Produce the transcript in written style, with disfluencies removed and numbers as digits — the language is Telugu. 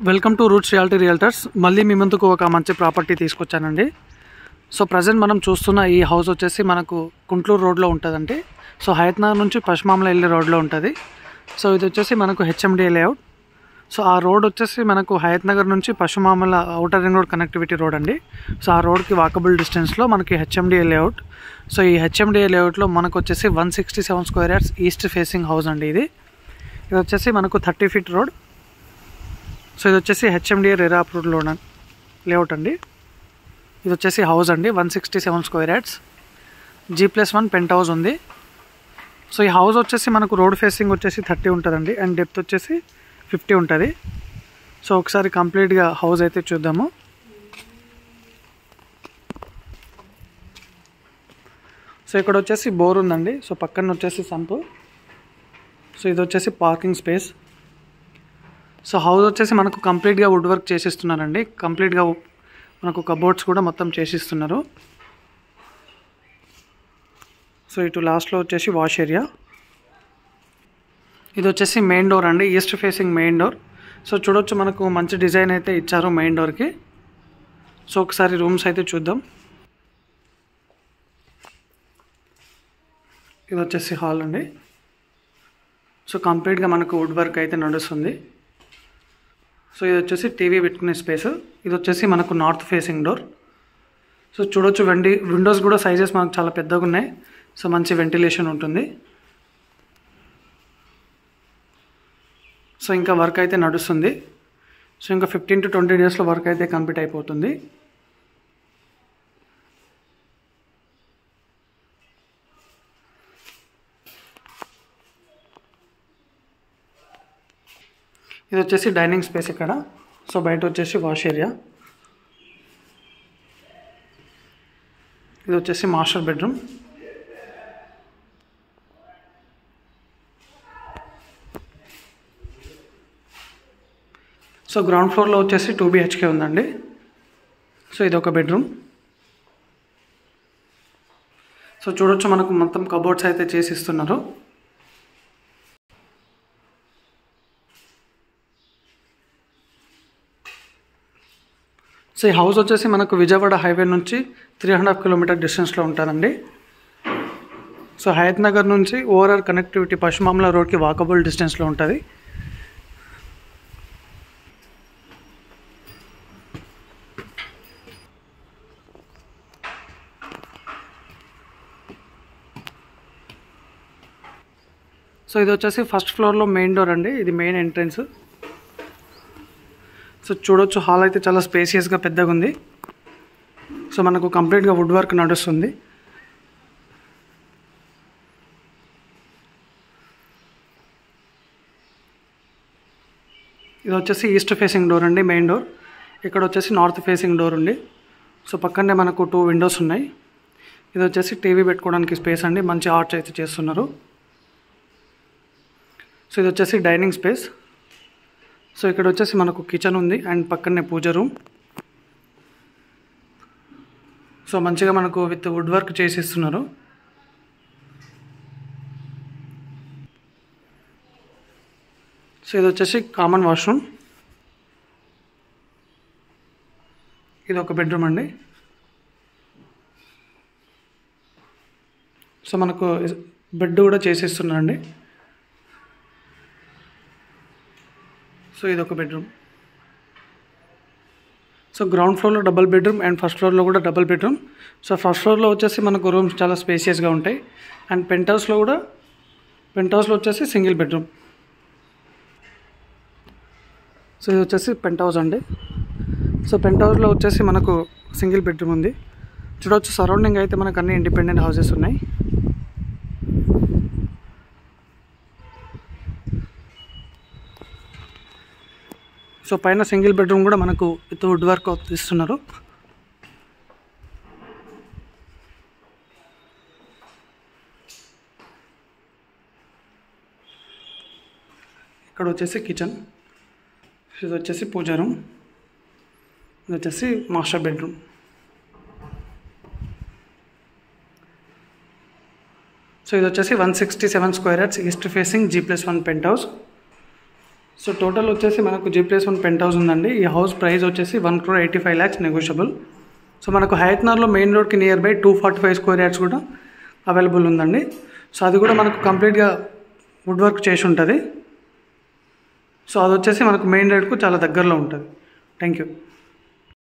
Welcome to roots reality realtors. మళ్ళీ మీ ముందుకు ఒక మంచి ప్రాపర్టీ తీసుకొచ్చానండి. సో ప్రజెంట్ మనం చూస్తున్న ఈ హౌస్ వచ్చేసి మనకు కుంట్లూరు రోడ్లో ఉంటుందండి. సో హయత్ నగర్ నుంచి పశ్చిమామల వెళ్ళే రోడ్లో ఉంటుంది. సో ఇది వచ్చేసి మనకు హెచ్ఎండిఏ లేఅవుట్. సో ఆ రోడ్ వచ్చేసి మనకు హయత్ నగర్ నుంచి పశ్చిమామల outer ring road connectivity road అండి. సో ఆ రోడ్కి వాకబుల్ డిస్టెన్స్లో మనకి హెచ్ఎండిఏ లేఅవుట్. సో ఈ హెచ్ఎండిఏ లేఅవుట్లో మనకు వచ్చేసి 167 square yards east facing house అండి. ఇది వచ్చేసి మనకు 30 ఫీట్ రోడ్. సో ఇది వచ్చేసి హెచ్ఎండిఏ రెరా అప్రూవ్డ్ లేఅవుట్ అండి. ఇది వచ్చేసి హౌస్ అండి, 167 square yards, G+1 penthouse ఉంది. సో ఈ హౌస్ వచ్చేసి మనకు రోడ్ ఫేసింగ్ వచ్చేసి 30 ఉంటుందండి అండ్ డెప్త్ వచ్చేసి 50 ఉంటుంది. సో ఒకసారి కంప్లీట్గా హౌస్ అయితే చూద్దాము. సో ఇక్కడ వచ్చేసి బోర్ ఉందండి. సో పక్కన వచ్చేసి సంపు. సో ఇది వచ్చేసి పార్కింగ్ స్పేస్. సో హౌస్ వచ్చేసి మనకు కంప్లీట్గా వుడ్ వర్క్ చేసిస్తున్నారండి. కంప్లీట్గా మనకు కబోర్డ్స్ కూడా మొత్తం చేసిస్తున్నారు. సో ఇటు లాస్ట్లో వచ్చేసి వాష్ ఏరియా. ఇది వచ్చేసి మెయిన్ డోర్ అండి, east facing main door. So చూడొచ్చు మనకు మంచి డిజైన్ అయితే ఇచ్చారు మెయిన్ డోర్కి. సో ఒకసారి రూమ్స్ అయితే చూద్దాం. ఇది వచ్చేసి హాల్ అండి. సో కంప్లీట్గా మనకు వుడ్ వర్క్ అయితే నడుస్తుంది. సో ఇది వచ్చేసి టీవీ పెట్టుకునే స్పేస్. ఇది వచ్చేసి మనకు నార్త్ ఫేసింగ్ డోర్. సో చూడొచ్చు విండోస్ కూడా సైజెస్ మనకు చాలా పెద్దగా ఉన్నాయి. సో మంచి వెంటిలేషన్ ఉంటుంది. సో ఇంకా వర్క్ అయితే నడుస్తుంది. సో ఇంకా 15 to 20 డేస్లో వర్క్ అయితే కంప్లీట్ అయిపోతుంది. ఇది వచ్చేసి డైనింగ్ స్పేస్ ఇక్కడ. సో బయట వచ్చేసి వాష్ ఏరియా. ఇది వచ్చేసి మాస్టర్ బెడ్రూమ్. సో గ్రౌండ్ ఫ్లోర్లో వచ్చేసి 2 BHK ఉందండి. సో ఇది ఒక బెడ్రూమ్. సో చూడొచ్చు మనకు మొత్తం కబోర్డ్స్ అయితే చేసి ఇస్తున్నారు. సో ఈ హౌస్ వచ్చేసి మనకు విజయవాడ హైవే నుంచి 3.5 కిలోమీటర్ డిస్టెన్స్లో ఉంటుందండి. సో హయత్ నగర్ నుంచి ఓవరాల్ కనెక్టివిటీ పశ్చిమామల రోడ్కి వాకబుల్ డిస్టెన్స్లో ఉంటుంది. సో ఇది వచ్చేసి ఫస్ట్ ఫ్లోర్లో మెయిన్ డోర్ అండి. ఇది మెయిన్ ఎంట్రన్స్. సో చూడొచ్చు హాల్ అయితే చాలా స్పేసియస్గా పెద్దగా ఉంది. సో మనకు కంప్లీట్గా వుడ్ వర్క్ నడుస్తుంది. ఇది వచ్చేసి ఈస్ట్ ఫేసింగ్ డోర్ అండి, మెయిన్ డోర్. ఇక్కడ వచ్చేసి నార్త్ ఫేసింగ్ డోర్ ఉంది. సో పక్కనే మనకు 2 విండోస్ ఉన్నాయి. ఇది వచ్చేసి టీవీ పెట్టుకోవడానికి స్పేస్ అండి. మంచి ఆర్చ్ అయితే చేస్తున్నారు. సో ఇది వచ్చేసి డైనింగ్ స్పేస్. సో ఇక్కడ వచ్చేసి మనకు కిచెన్ ఉంది అండ్ పక్కనే పూజ రూమ్. సో మంచిగా మనకు విత్ వుడ్ వర్క్ చేసిస్తున్నారు. సో ఇది వచ్చేసి కామన్ వాష్రూమ్. ఇది ఒక బెడ్రూమ్ అండి. సో మనకు బెడ్ కూడా చేసిస్తున్నారండి. సో ఇది ఒక బెడ్రూమ్. సో గ్రౌండ్ ఫ్లోర్లో డబుల్ బెడ్రూమ్ అండ్ ఫస్ట్ ఫ్లోర్లో కూడా డబుల్ బెడ్రూమ్. సో ఫస్ట్ ఫ్లోర్లో వచ్చేసి మనకు రూమ్స్ చాలా స్పేసియస్గా ఉంటాయి అండ్ పెంట్ హౌస్లో వచ్చేసి సింగిల్ బెడ్రూమ్. సో ఇది వచ్చేసి పెంట్ హౌస్ అండి. సో పెంట్ హౌస్లో వచ్చేసి మనకు సింగిల్ బెడ్రూమ్ ఉంది. చూడవచ్చు సరౌండింగ్ అయితే మనకు అన్ని ఇండిపెండెంట్ హౌసెస్ ఉన్నాయి. సో పైన సింగిల్ బెడ్రూమ్ కూడా మనకు విత్ వుడ్ వర్క్ ఇస్తున్నారు. ఇక్కడ వచ్చేసి కిచెన్. ఇది వచ్చేసి పూజా రూమ్. ఇది వచ్చేసి మాస్టర్ బెడ్రూమ్. సో ఇది వచ్చేసి 167 square yards east facing G+1 penthouse. So total వచ్చేసి మనకు G+1 పెంట్ హౌస్ ఉందండి. ఈ హౌస్ ప్రైస్ వచ్చేసి 1,85 lakhs నెగోషియబుల్. సో మనకు హయత్నగర్లో మెయిన్ రోడ్కి నియర్ బై 245 square yards కూడా అవైలబుల్ ఉందండి. సో అది కూడా మనకు కంప్లీట్గా వుడ్ వర్క్ చేసి ఉంటుంది. సో అది వచ్చేసి మనకు మెయిన్ రోడ్కు చాలా దగ్గరలో ఉంటుంది. Thank you.